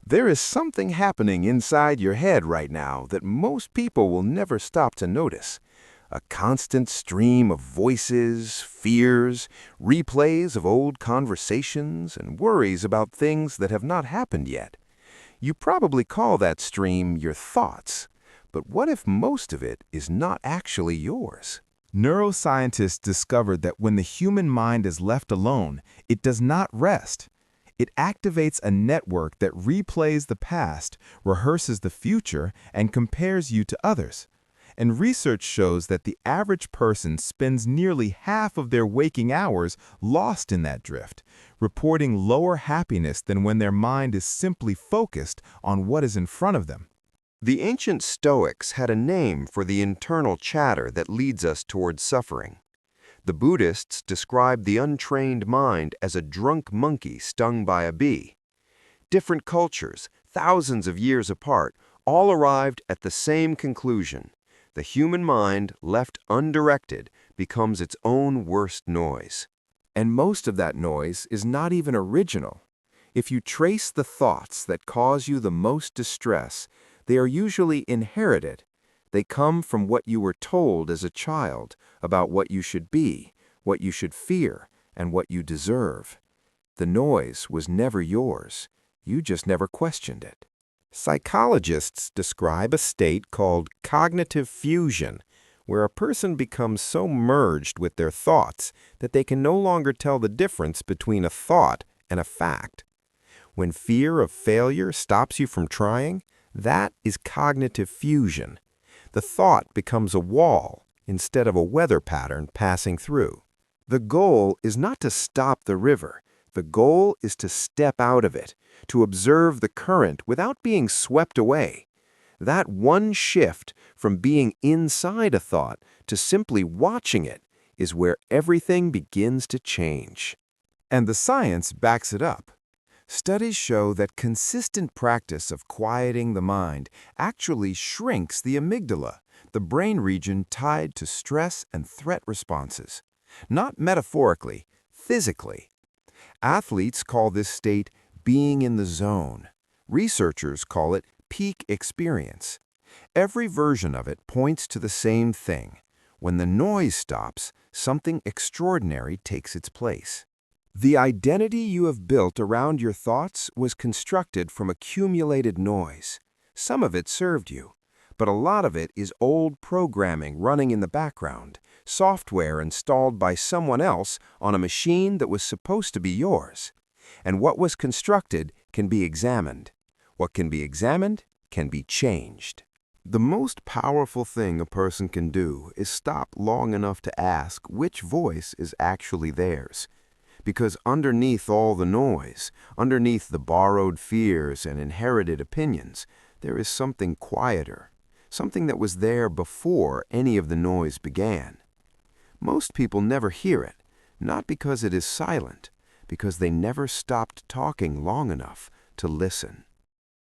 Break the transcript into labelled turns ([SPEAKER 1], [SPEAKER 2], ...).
[SPEAKER 1] There is something happening inside your head right now that most people will never stop to notice. A constant stream of voices, fears, replays of old conversations, and worries about things that have not happened yet. You probably call that stream your thoughts. But what if most of it is not actually yours?
[SPEAKER 2] Neuroscientists discovered that when the human mind is left alone, it does not rest. It activates a network that replays the past, rehearses the future, and compares you to others. And research shows that the average person spends nearly half of their waking hours lost in that drift, reporting lower happiness than when their mind is simply focused on what is in front of them.
[SPEAKER 3] The ancient Stoics had a name for the internal chatter that leads us towards suffering. The Buddhists described the untrained mind as a drunk monkey stung by a bee. Different cultures, thousands of years apart, all arrived at the same conclusion. The human mind, left undirected, becomes its own worst noise.
[SPEAKER 1] And most of that noise is not even original. If you trace the thoughts that cause you the most distress, they are usually inherited. They come from what you were told as a child about what you should be, what you should fear, and what you deserve. The noise was never yours. You just never questioned it. Psychologists describe a state called cognitive fusion, where a person becomes so merged with their thoughts that they can no longer tell the difference between a thought and a fact. When fear of failure stops you from trying, that is cognitive fusion. The thought becomes a wall instead of a weather pattern passing through. The goal is not to stop the river. The goal is to step out of it, to observe the current without being swept away. That one shift from being inside a thought to simply watching it is where everything begins to change.
[SPEAKER 2] And the science backs it up. Studies show that consistent practice of quieting the mind actually shrinks the amygdala, the brain region tied to stress and threat responses. Not metaphorically, physically. Athletes call this state being in the zone. Researchers call it peak experience. Every version of it points to the same thing. When the noise stops, something extraordinary takes its place. The identity you have built around your thoughts was constructed from accumulated noise. Some of it served you, but a lot of it is old programming running in the background, software installed by someone else on a machine that was supposed to be yours. And what was constructed can be examined. What can be examined can be changed. The most powerful thing a person can do is stop long enough to ask which voice is actually theirs. Because underneath all the noise, underneath the borrowed fears and inherited opinions, there is something quieter, something that was there before any of the noise began. Most people never hear it, not because it is silent, because they never stopped talking long enough to listen.